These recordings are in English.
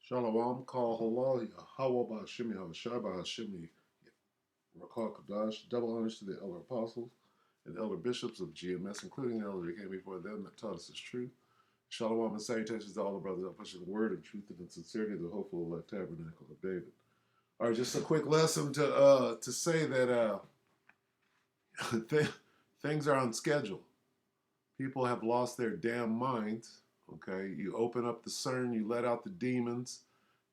Shalom, Kal Halal, Yahweh Bashimi, Hashaba Hashimi, Rakal Kadash, double honors to the elder apostles and elder bishops of GMS, including the elder that came before them that taught us the truth. Shalom and salutations to all the brothers that push the word and truth and in sincerity, the hopeful elect tabernacle of David. All right, just a quick lesson to say that things are on schedule. People have lost their damn minds. Okay, you open up the CERN, you let out the demons.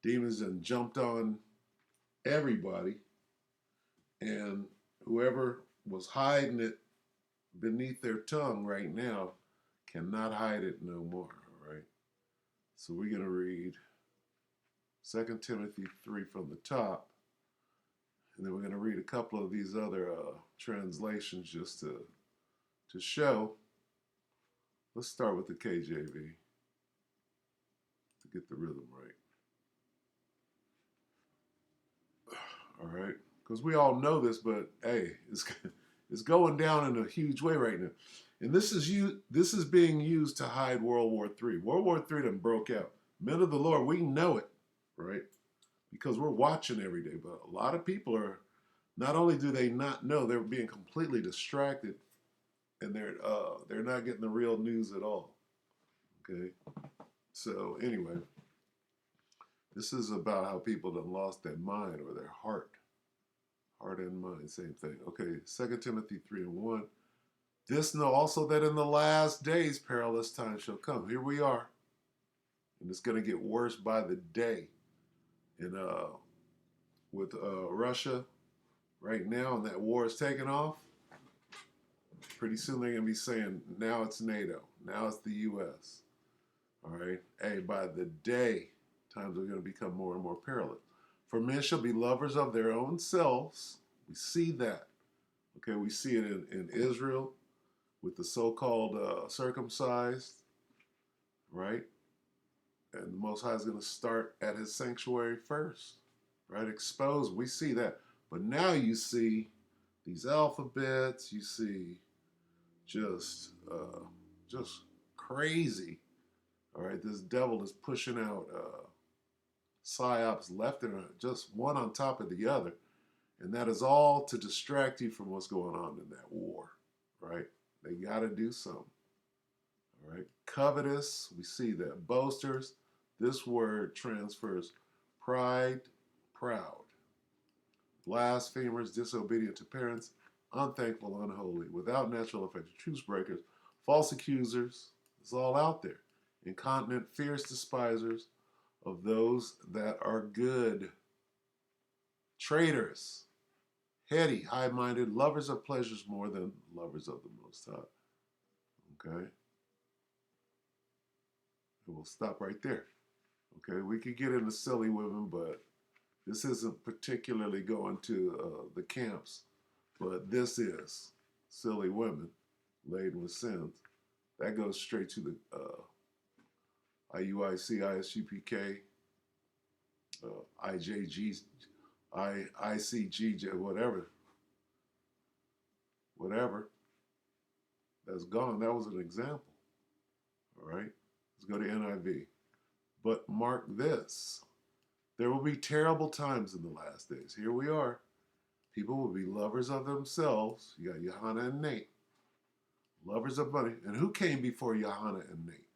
Demons and jumped on everybody, and whoever was hiding it beneath their tongue right now cannot hide it no more. All right, so we're going to read 2 Timothy 3 from the top, and then we're going to read a couple of these other translations just to show. Let's start with the KJV to get the rhythm right. All right, because we all know this, but hey, it's going down in a huge way right now, and this is being used to hide World War III. World War III done broke out. Men of the Lord, we know it, right? Because we're watching every day. But a lot of people are, not only do they not know, they're being completely distracted, and they're not getting the real news at all. Okay, so anyway, this is about how people have lost their mind or their heart. Heart and mind, same thing. Okay, 2 Timothy 3 and 1. This know also that in the last days perilous times shall come. Here we are. And it's going to get worse by the day. And with Russia right now, and that war is taking off, pretty soon they're going to be saying, now it's NATO. Now it's the U.S. All right? Hey, by the day, times are going to become more and more perilous. For men shall be lovers of their own selves. We see that. Okay, we see it in Israel with the so-called circumcised, right? And the Most High is going to start at his sanctuary first, right? Exposed. We see that. But now you see these alphabets. You see just crazy. All right, this devil is pushing out psyops left and right, just one on top of the other. And that is all to distract you from what's going on in that war, right? They got to do something, all right? Covetous, we see that. Boasters, this word transfers pride, proud. Blasphemers, disobedient to parents, unthankful, unholy, without natural affection, truce breakers, false accusers, it's all out there. Incontinent, fierce despisers of those that are good. Traitors, heady, high-minded, lovers of pleasures more than lovers of the Most High. Okay? And we'll stop right there. Okay? We could get into silly women, but this isn't particularly going to the camps. But this is silly women laden with sins. That goes straight to the IUIC, ISUPK, IJG, ICG, whatever. That's gone. That was an example. All right. Let's go to NIV. But mark this. There will be terrible times in the last days. Here we are. People will be lovers of themselves. You got Johanna and Nate. Lovers of money. And who came before Johanna and Nate?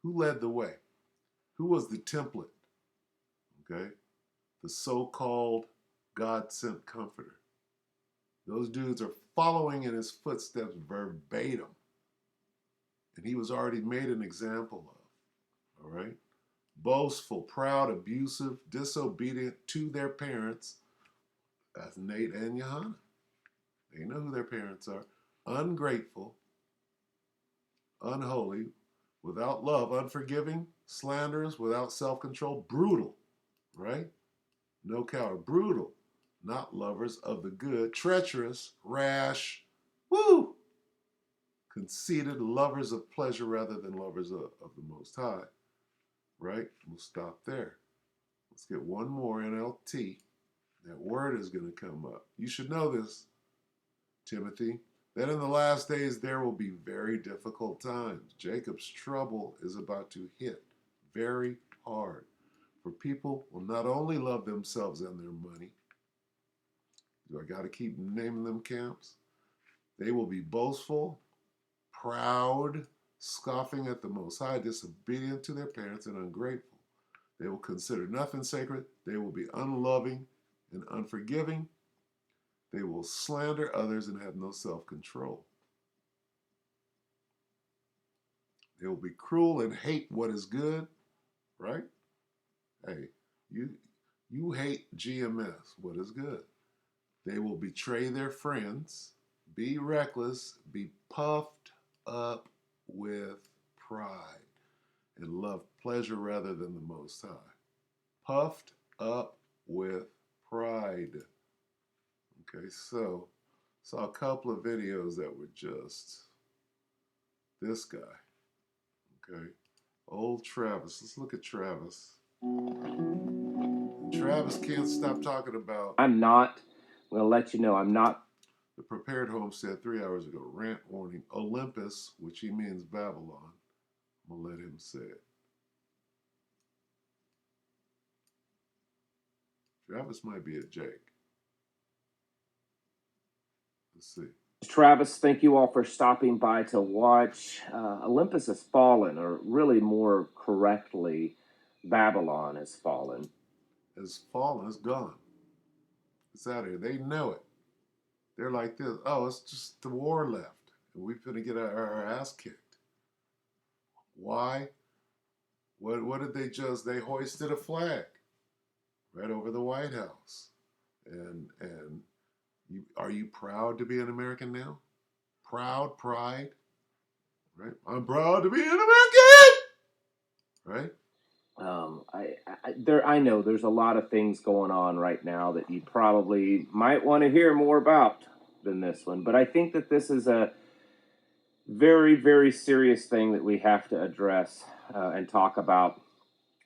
Who led the way? Who was the template? Okay. The so-called God-sent comforter. Those dudes are following in his footsteps verbatim. And he was already made an example of. All right? Boastful, proud, abusive, disobedient to their parents. That's Nate and Johanna. They know who their parents are. Ungrateful, unholy, without love, unforgiving, slanderous, without self-control, brutal. Right? No coward, brutal, not lovers of the good, treacherous, rash, woo, conceited, lovers of pleasure rather than lovers of the Most High, right? We'll stop there. Let's get one more NLT. That word is going to come up. You should know this, Timothy, that in the last days there will be very difficult times. Jacob's trouble is about to hit very hard. For people will not only love themselves and their money, do I got to keep naming them camps? They will be boastful, proud, scoffing at the Most High, disobedient to their parents, and ungrateful. They will consider nothing sacred. They will be unloving and unforgiving. They will slander others and have no self-control. They will be cruel and hate what is good, right? Hey, you hate GMS, what is good. They will betray their friends, be reckless, be puffed up with pride, and love pleasure rather than the Most High. Puffed up with pride. Okay, so saw a couple of videos that were just this guy. Okay, old Travis. Let's look at Travis. And Travis can't stop talking about. I'm going to let you know, I'm not. The Prepared Home said 3 hours ago, rant warning, Olympus, which he means Babylon. I'm going to let him say it. Travis might be a Jake. Let's see. Travis, thank you all for stopping by to watch. Olympus has fallen, or really more correctly, Babylon has fallen. It's fallen, it's gone. It's out of here. They know it. They're like this. Oh, it's just the war left. And we're going to get our ass kicked. Why? What did they just? They hoisted a flag right over the White House. And are you proud to be an American now? Proud, pride, right? I'm proud to be an American, right? I know there's a lot of things going on right now that you probably might want to hear more about than this one, but I think that this is a very, very serious thing that we have to address and talk about,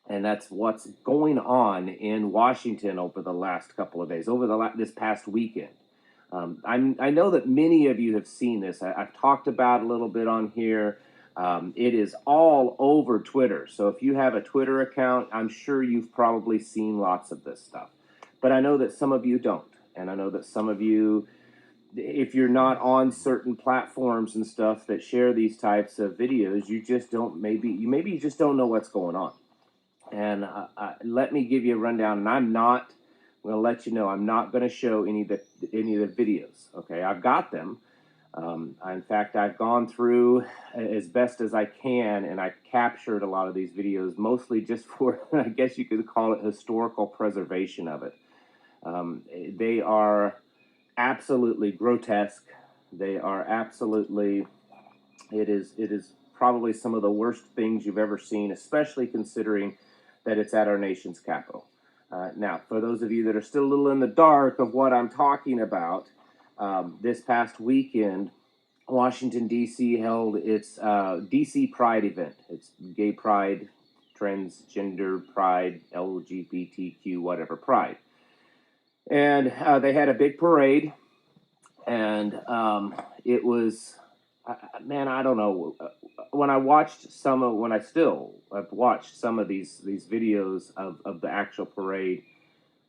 and that's what's going on in Washington over the last couple of days, over this past weekend. I know that many of you have seen this. I've talked about it a little bit on here. It is all over Twitter. So if you have a Twitter account, I'm sure you've probably seen lots of this stuff. But I know that some of you don't. And I know that some of you, if you're not on certain platforms and stuff that share these types of videos, you just don't, maybe you just don't know what's going on. And let me give you a rundown. And I'm going to let you know, I'm not going to show any of the videos. Okay, I've got them. In fact, I've gone through as best as I can, and I've captured a lot of these videos, mostly just for, I guess you could call it historical preservation of it. They are absolutely grotesque. They are absolutely, it is probably some of the worst things you've ever seen, especially considering that it's at our nation's capital. Now, for those of you that are still a little in the dark of what I'm talking about, this past weekend, Washington, D.C. held its D.C. Pride event. It's gay pride, transgender pride, LGBTQ, whatever pride. And they had a big parade, and it was, man, I don't know. When I watched I've watched some of these videos of the actual parade,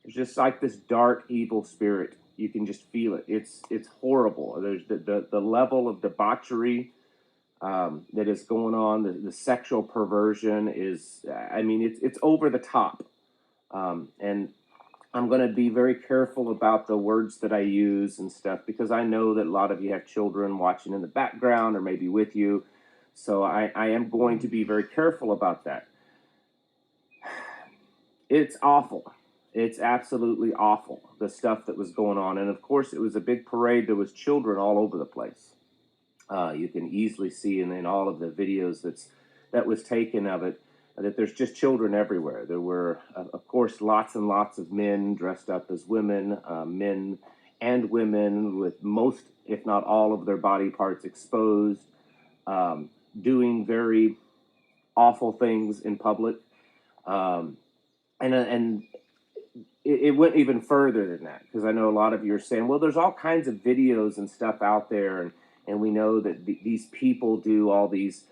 it's just like this dark, evil spirit. You can just feel it. It's horrible. There's the level of debauchery that is going on. The sexual perversion is, I mean, it's over the top. And I'm going to be very careful about the words that I use and stuff, because I know that a lot of you have children watching in the background or maybe with you. So I am going to be very careful about that. It's awful. It's absolutely awful, the stuff that was going on. And of course, it was a big parade. There was children all over the place. You can easily see in all of the videos that was taken of it, that there's just children everywhere. There were, of course, lots and lots of men dressed up as women, men and women with most, if not all, of their body parts exposed, doing very awful things in public. And it went even further than that, because I know a lot of you are saying, well, there's all kinds of videos and stuff out there, and we know that these people do all these,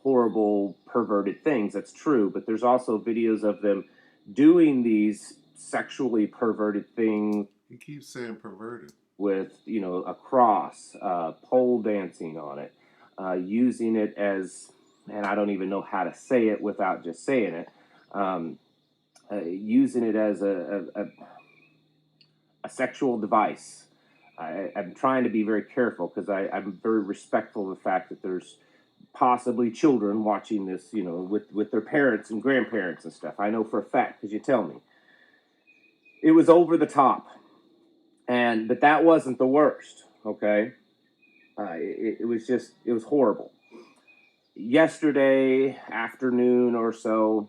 horrible, perverted things. That's true, but there's also videos of them doing these sexually perverted things He keeps saying perverted. with, a cross, pole dancing on it, using it as, and I don't even know how to say it without just saying it, using it as a sexual device. I'm trying to be very careful because I'm very respectful of the fact that there's possibly children watching this, with their parents and grandparents and stuff. I know for a fact because you tell me. It was over the top, but that wasn't the worst. Okay, it was horrible. Yesterday afternoon or so,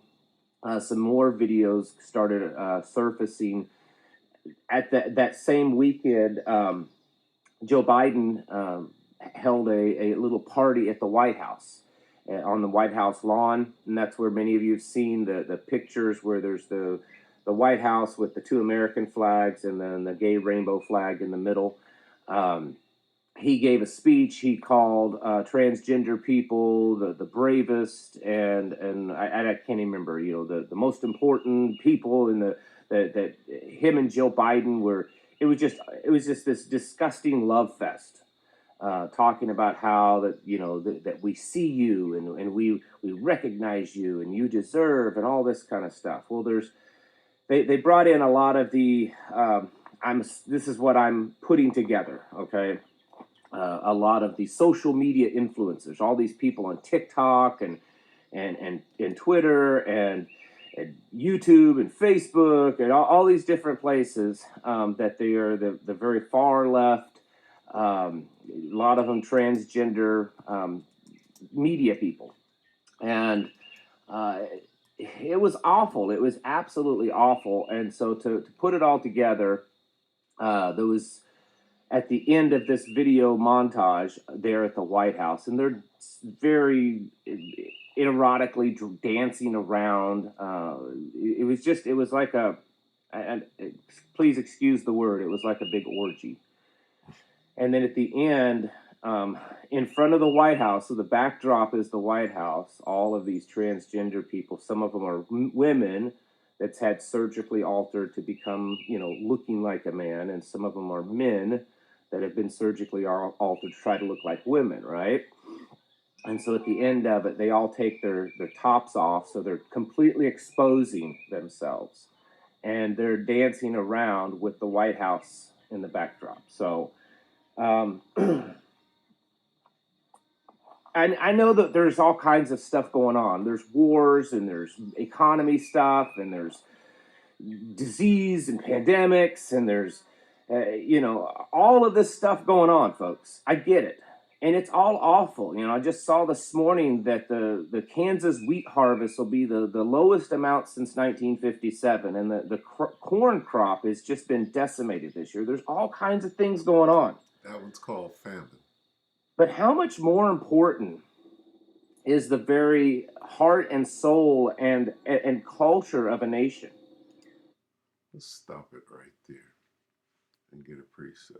some more videos started surfacing. At that same weekend, Joe Biden held a little party at the White House, on the White House lawn, and that's where many of you have seen the pictures where there's the White House with the two American flags and then the gay rainbow flag in the middle. He gave a speech. He called transgender people the bravest, and I can't even remember, the most important people in that him and Joe Biden were. It was just this disgusting love fest, talking about how that we see you and we recognize you and you deserve and all this kind of stuff. Well, they brought in a lot of the this is what I'm putting together, okay? A lot of the social media influencers, all these people on TikTok and Twitter and YouTube and Facebook and all these different places, that they are the very far left, a lot of them transgender, media people. And it was awful. It was absolutely awful. And so to put it all together, there was at the end of this video montage there at the White House, and they're very erotically dancing around. It was like and please excuse the word, it was like a big orgy. And then at the end, in front of the White House, so the backdrop is the White House, all of these transgender people, some of them are women that's had surgically altered to become, looking like a man, and some of them are men that have been surgically altered to try to look like women, right? And so at the end of it, they all take their tops off, so they're completely exposing themselves. And they're dancing around with the White House in the backdrop. So I know that there's all kinds of stuff going on. There's wars and there's economy stuff and there's disease and pandemics and there's all of this stuff going on, folks. I get it, and it's all awful. I just saw this morning that the Kansas wheat harvest will be the lowest amount since 1957, and the corn crop has just been decimated this year. There's all kinds of things going on. That one's called famine. But how much more important is the very heart and soul and culture of a nation? Let's stop it right there and get a precept.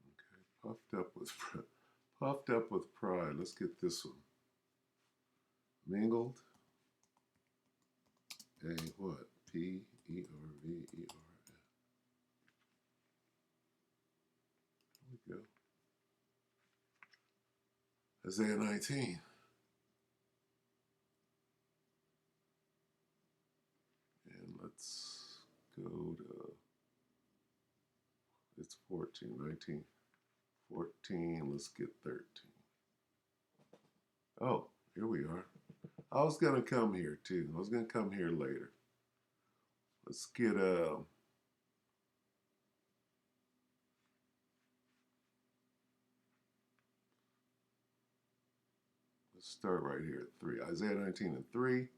Okay, puffed up with pride. Let's get this one. Mingled. A what? P-E-R-V-E-R. There we go. Isaiah 19. And let's go to, it's 14, 19, 14. Let's get 13. Oh, here we are. I was going to come here too. I was going to come here later. Let's get let's start right here at 3. Isaiah 19 and 3.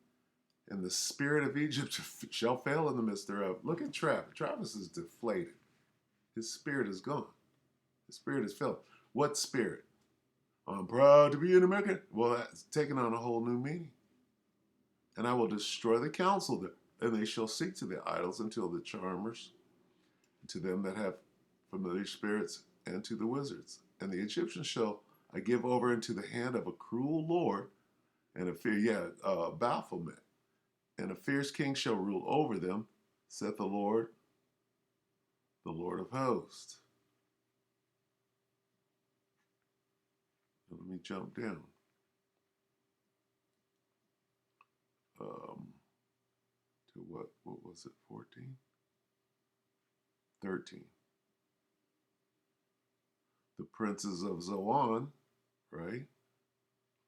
And the spirit of Egypt shall fail in the midst thereof. Look at Travis. Travis is deflated. His spirit is gone. His spirit is failed. What spirit? I'm proud to be an American. Well, that's taken on a whole new meaning. And I will destroy the counsel there, and they shall seek to the idols until the charmers, to them that have familiar spirits, and to the wizards. And the Egyptians shall I give over into the hand of a cruel Lord, and a fear, Baphomet. and a fierce king shall rule over them, saith the Lord of hosts. Let me jump down. To what was it, 14? 13. The princes of Zoan, right,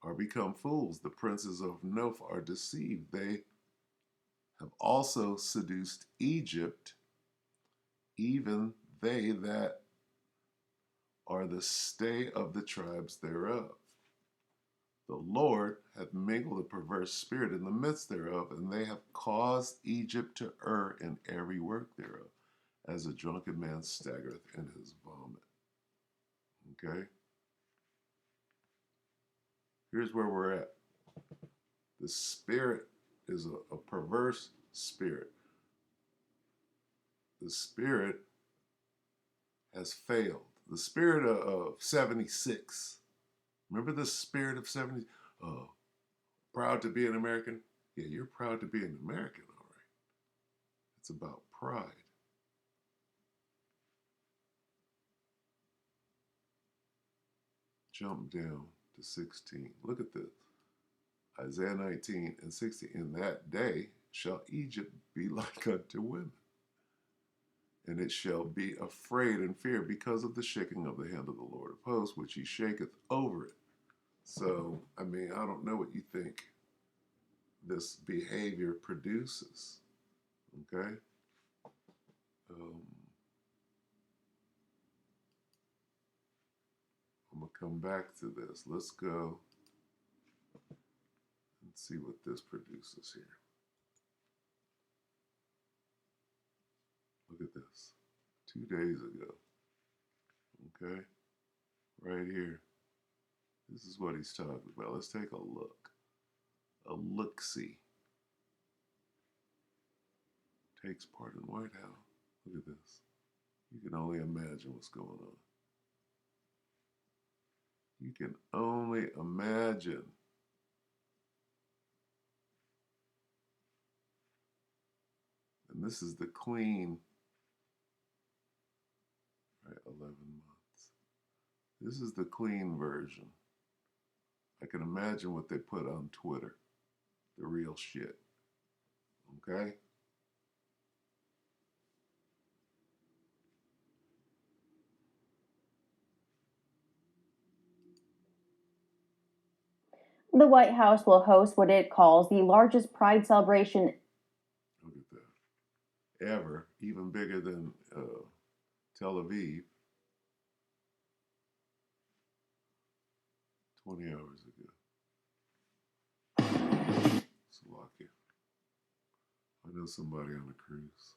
are become fools. The princes of Noph are deceived. They have also seduced Egypt, even they that are the stay of the tribes thereof. The Lord hath mingled a perverse spirit in the midst thereof, and they have caused Egypt to err in every work thereof, as a drunken man staggereth in his vomit. Okay? Here's where we're at. The spirit is a perverse spirit. The spirit has failed. The spirit of 76. Remember the spirit of 70? Oh, proud to be an American? Yeah, you're proud to be an American, all right. It's about pride. Jump down to 16. Look at this. Isaiah 19 and 16. In that day shall Egypt be like unto women, and it shall be afraid and fear because of the shaking of the hand of the Lord of hosts, which he shaketh over it. So, I mean, I don't know what you think this behavior produces. Okay? I'm going to come back to this. Let's go and see what this produces here. Look at this. 2 days ago. Okay? Right here. This is what he's talking about. Let's take a look. A look-see. Takes part in White House. Look at this. You can only imagine what's going on. You can only imagine. And this is the queen. Right, 11 months. This is the clean version. I can imagine what they put on Twitter. The real shit. Okay? The White House will host what it calls the largest Pride celebration. Look at that. Ever. Even bigger than Tel Aviv. 20 hours ago. Slovakia. I know somebody on a cruise.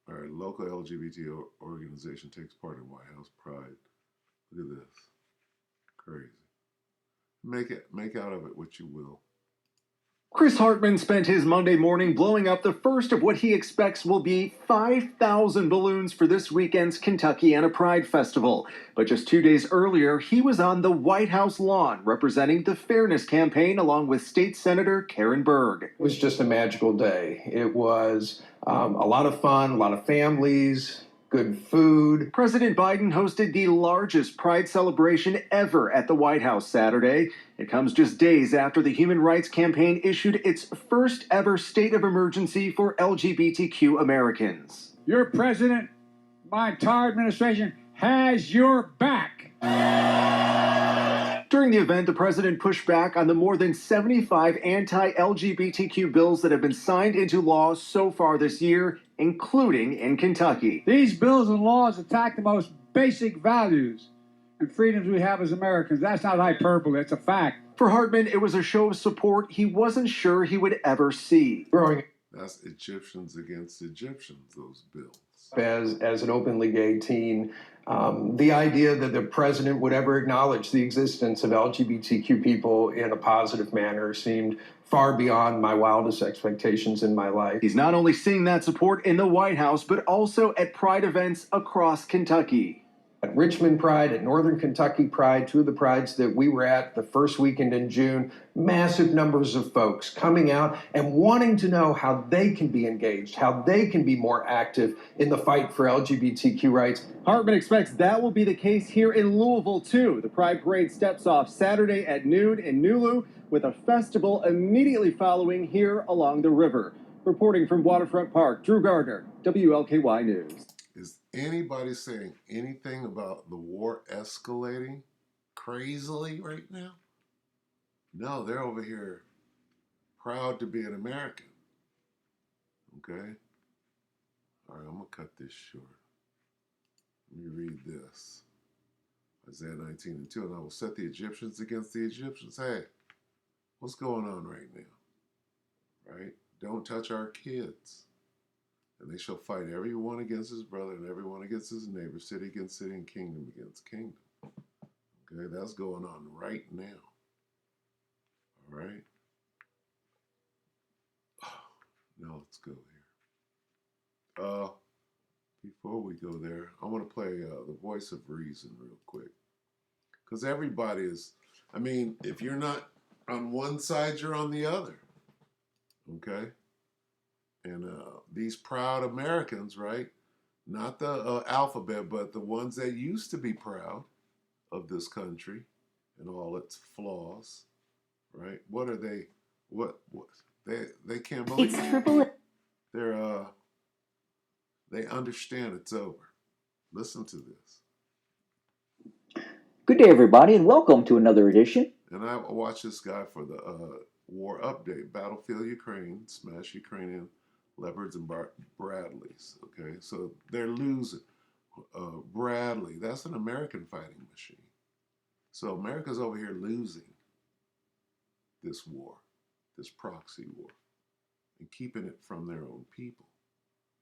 All right, local LGBT organization takes part in White House Pride. Look at this. Crazy. Make out of it what you will. Chris Hartman spent his Monday morning blowing up the first of what he expects will be 5,000 balloons for this weekend's Kentuckiana Pride Festival. But just 2 days earlier, he was on the White House lawn representing the Fairness Campaign along with State Senator Karen Berg. It was just a magical day. It was a lot of fun, a lot of families, good food. President Biden hosted the largest Pride celebration ever at the White House Saturday. It comes just days after the Human Rights Campaign issued its first ever state of emergency for LGBTQ Americans. Your president, my entire administration, has your back. During the event, the president pushed back on the more than 75 anti-LGBTQ bills that have been signed into law so far this year, including in Kentucky. These bills and laws attack the most basic values and freedoms we have as Americans. That's not hyperbole, it's a fact. For Hartman, it was a show of support he wasn't sure he would ever see. That's Egyptians against Egyptians, those bills. As an openly gay teen, the idea that the president would ever acknowledge the existence of LGBTQ people in a positive manner seemed far beyond my wildest expectations in my life. He's not only seeing that support in the White House, but also at Pride events across Kentucky. At Richmond Pride, at Northern Kentucky Pride, two of the prides that we were at the first weekend in June, massive numbers of folks coming out and wanting to know how they can be engaged, how they can be more active in the fight for LGBTQ rights. Hartman expects that will be the case here in Louisville, too. The Pride Parade steps off Saturday at noon in Nulu, with a festival immediately following here along the river. Reporting from Waterfront Park, Drew Gardner, WLKY News. Is anybody saying anything about the war escalating crazily right now? No, they're over here proud to be an American. Okay? All right, I'm going to cut this short. Let me read this. Isaiah 19:2, and I will set the Egyptians against the Egyptians. Hey, what's going on right now? Right? Don't touch our kids. And they shall fight everyone against his brother and everyone against his neighbor, city against city and kingdom against kingdom. Okay, that's going on right now. All right? Now let's go here. Before we go there, I want to play the voice of reason real quick. Because everybody is, I mean, if you're not on one side, you're on the other. Okay? And these proud Americans, right? Not the alphabet, but the ones that used to be proud of this country and all its flaws, right? What are they? What they can't believe. It's triple. They understand it's over. Listen to this. Good day, everybody, and welcome to another edition. And I watched this guy for the war update. Battlefield Ukraine, smash Ukrainian Leopards and Bradleys. Okay, so they're losing. Bradley, that's an American fighting machine. So America's over here losing this war, this proxy war, and keeping it from their own people.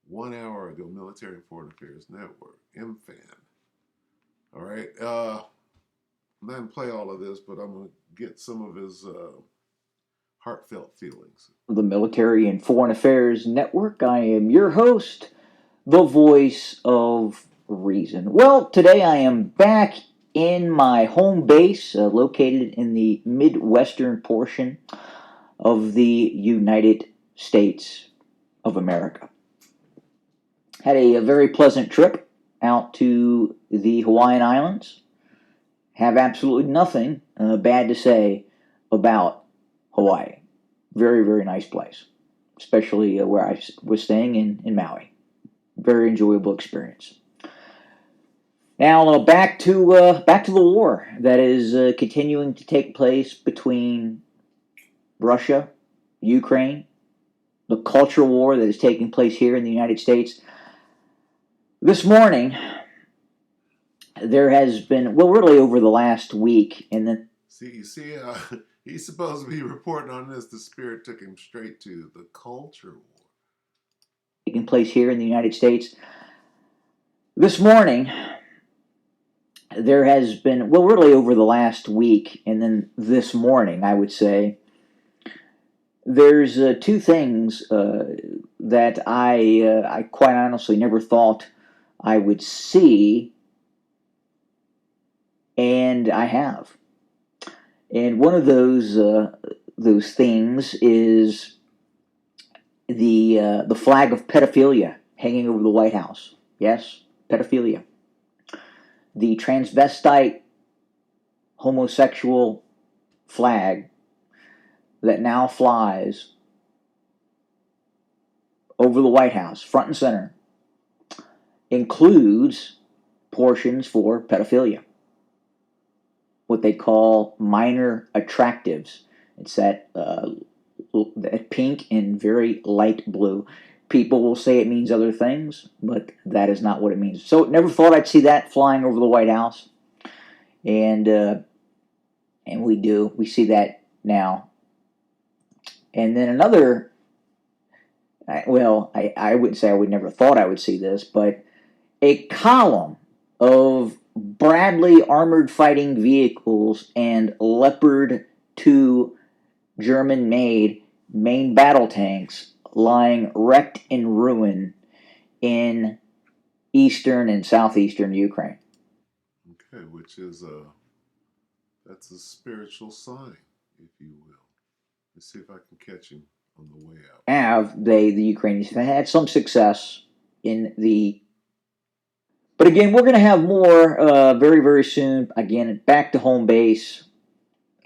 1 hour ago, Military and Foreign Affairs Network, MFAN. All right, I'm not going to play all of this, but I'm going to get some of his heartfelt feelings. The Military and Foreign Affairs Network. I am your host, the voice of reason. Well, today I am back in my home base, located in the Midwestern portion of the United States of America. Had a very pleasant trip out to the Hawaiian Islands. Have absolutely nothing bad to say about Hawaii. Very, very nice place, especially where I was staying in Maui. Very enjoyable experience. Now back to the war that is continuing to take place between Russia, Ukraine, the culture war that is taking place here in the United States. This morning, there has been, well, really over the last week, and then he's supposed to be reporting on this. The Spirit took him straight to the culture war taking place here in the United States. This morning, there has been, well, really over the last week, and then this morning, I would say, there's two things that I quite honestly never thought I would see, and I have. And one of those things is the flag of pedophilia hanging over the White House. Yes, pedophilia. The transvestite homosexual flag that now flies over the White House, front and center, includes portions for pedophilia. What they call minor attractives. It's that pink and very light blue. People will say it means other things, but that is not what it means. So never thought I'd see that flying over the White House, and we do. We see that now. And then another. Well, I wouldn't say I would never thought I would see this, but a column of Bradley armored fighting vehicles and Leopard 2 German-made main battle tanks lying wrecked in ruin in eastern and southeastern Ukraine. Okay, which is that's a spiritual sign, if you will. Let's see if I can catch him on the way out. The Ukrainians have had some success in the. But again, we're going to have more very, very soon. Again, back to home base.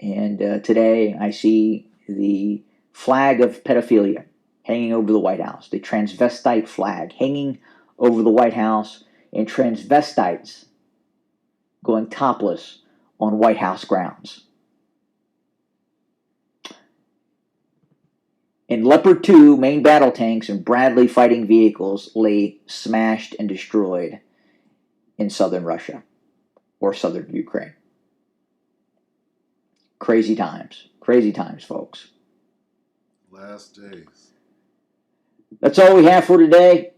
And today I see the flag of pedophilia hanging over the White House, the transvestite flag hanging over the White House, and transvestites going topless on White House grounds. And Leopard 2 main battle tanks and Bradley fighting vehicles lay smashed and destroyed in southern Russia or southern Ukraine. Crazy times, folks. Last days. That's all we have for today.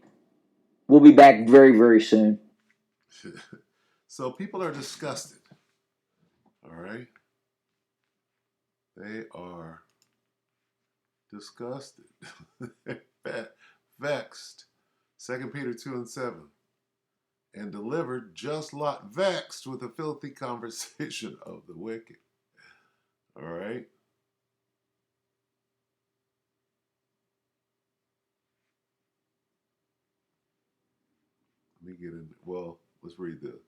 We'll be back very, very soon. So people are disgusted. All right? They are disgusted. Vexed. 2 Peter 2 and 7. And delivered just lot vexed with the filthy conversation of the wicked. All right? Let me get in. Well, let's read the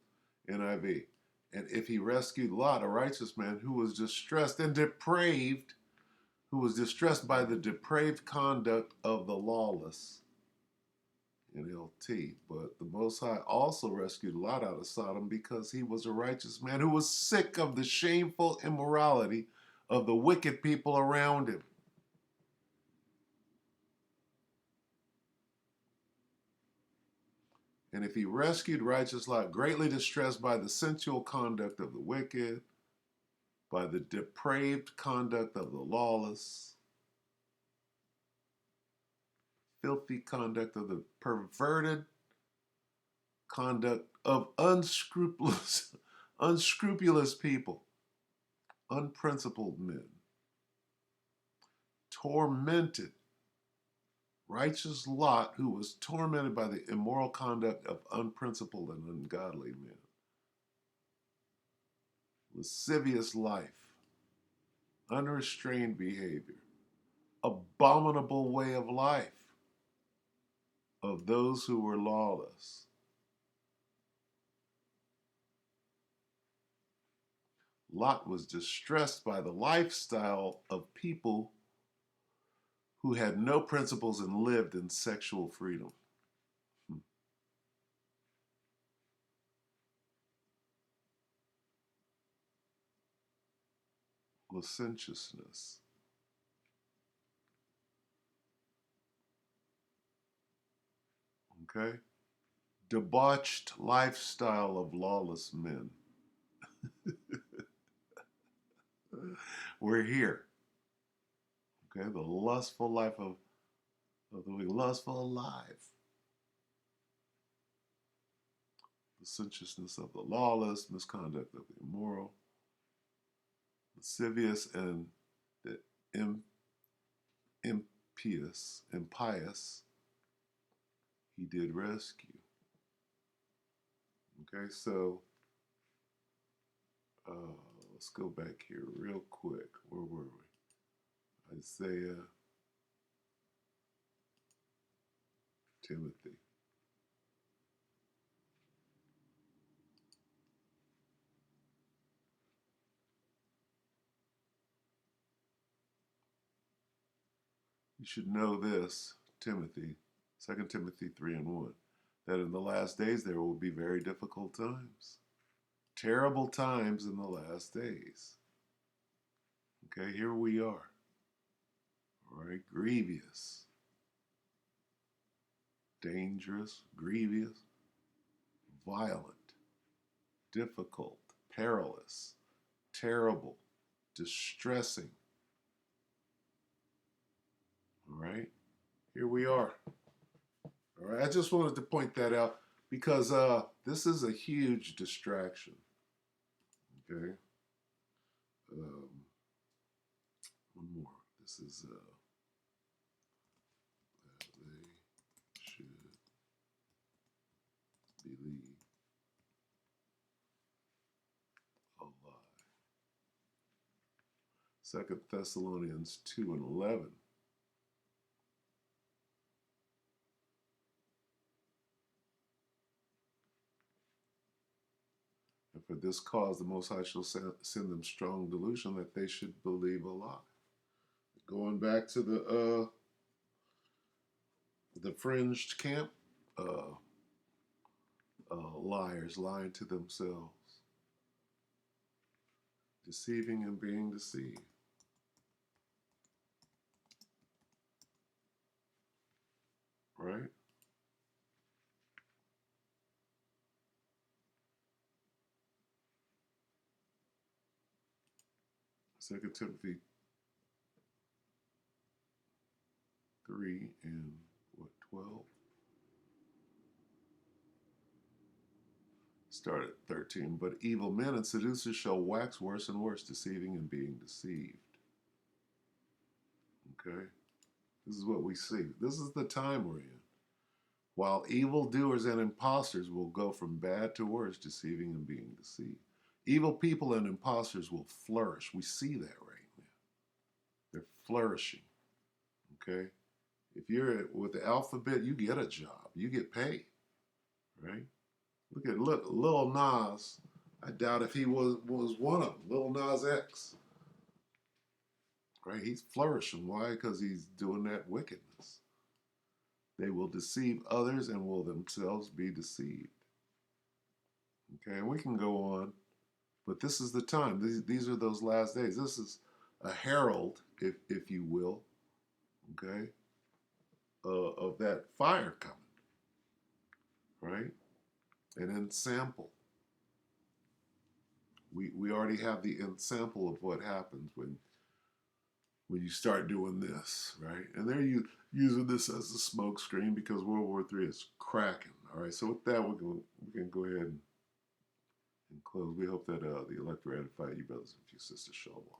NIV. And if he rescued Lot, a righteous man who was distressed and depraved, who was distressed by the depraved conduct of the lawless, NLT, but the Most High also rescued Lot out of Sodom because he was a righteous man who was sick of the shameful immorality of the wicked people around him. And if he rescued righteous Lot, greatly distressed by the sensual conduct of the wicked, by the depraved conduct of the lawless, filthy conduct of the perverted conduct of unscrupulous people, unprincipled men, tormented, righteous Lot, who was tormented by the immoral conduct of unprincipled and ungodly men, lascivious life, unrestrained behavior, abominable way of life of those who were lawless. Lot was distressed by the lifestyle of people who had no principles and lived in sexual freedom. Licentiousness. Okay? Debauched lifestyle of lawless men. We're here. Okay? The lustful life of the weak, lustful alive. Licentiousness of the lawless, misconduct of the immoral, lascivious and the impious, he did rescue. Okay, so let's go back here real quick. Where were we? Isaiah, Timothy. You should know this, Timothy, 2 Timothy 3 and 1, that in the last days there will be very difficult times. Terrible times in the last days. Okay, here we are. All right, grievous, dangerous, grievous, violent, difficult, perilous, terrible, distressing. All right, here we are. All right, I just wanted to point that out because this is a huge distraction. Okay. One more. This is they should believe 2 Thessalonians 2 and 11. And for this cause the Most High shall send them strong delusion that they should believe a lie. Going back to the fringed camp, liars lying to themselves, deceiving and being deceived. Right? Second Timothy 3 and 12? Start at 13. But evil men and seducers shall wax worse and worse, deceiving and being deceived. Okay? This is what we see. This is the time we're in. While evildoers and impostors will go from bad to worse, deceiving and being deceived. Evil people and impostors will flourish. We see that right now. They're flourishing. Okay? If you're with the alphabet, you get a job. You get paid. Right? Look, Lil Nas. I doubt if he was one of them. Lil Nas X. Right? He's flourishing. Why? Because he's doing that wickedness. They will deceive others and will themselves be deceived. Okay, and we can go on, but this is the time. These are those last days. This is a herald, if you will, okay, of that fire coming, right? An ensample. We already have the ensample of what happens when you start doing this, right? And they're using this as a smoke screen because World War III is cracking. All right, so with that, we can go ahead and close. We hope that the elect edified you, brothers and sisters. Shalom.